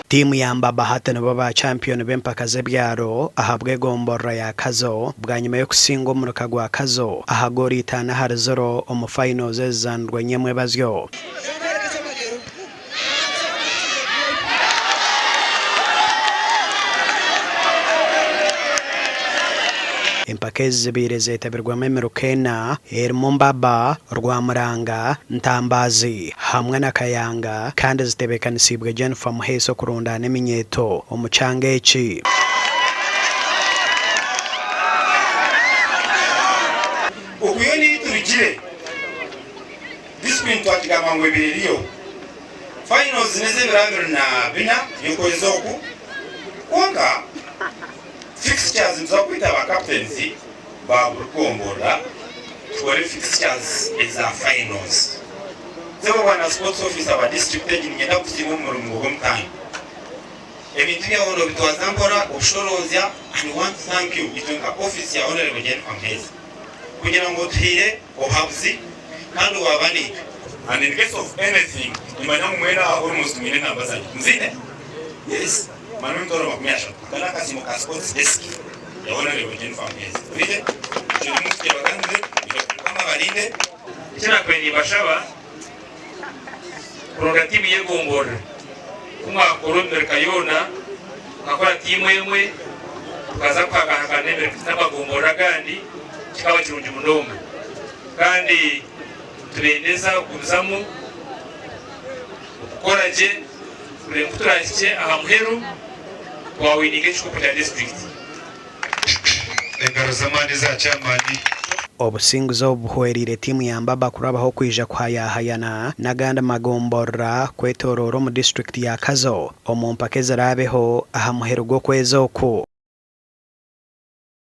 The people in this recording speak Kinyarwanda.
Timu ya Mbaba hatano baba champion b'empaka z'ebyaro ahabwe gombora ya Kazo bwa nyuma yo kusinga umuruka gwa Kazo ahagori itana harizoro omu finals ezandwe nyemwe bazyo. Empaka zibiri zetabirwamo emirukena erimu Mbaba, Rwamuranga, Ntambazi hamwe na Kayanga kandi zitebekanisibwe Jennifer Muheso kurundana eminyeto omu kyanga eki. Okuyoni turigire discipline twakigamba ngo ebiriyo finals nezebirangiro na bina yokoezoku kwanga fixtures nzakwita ba captains ba bukombora twari fixtures eza finals zebo bana sports officer ba district ngenda kusiba umurungo gomtani ebintu bya wono bitwazampora obushorozya and want to thank you itunga office ya honorable Jennifer Muheso kugira ngo tuhire ohabzi kandi wabani and in case of anything imanya mwera almost mwine nambaza mzine yes manu ntoro makumyasha kana kasimo ka sports desk ya honorable Jennifer Muheso bide je mufite baganze kama balinde kina kwenye bashaba program yegombora kuma koromber kayona akora timu yemwe tukaza kwagahanga nemere kitabagombora gandi kikawa kirungi munonga kandi turendeza kuzamu koraje kuturashye aha muheru twawinike ekikopo kya district engaro zamani za chamani. Obusinguzo obuhwerire timu ya Mbaba kurabaho kwija kwayahayana naganda magombora kwetororo mu district ya Kazo omu mpaka ezirabeho aha muheru gwo kwezi oku.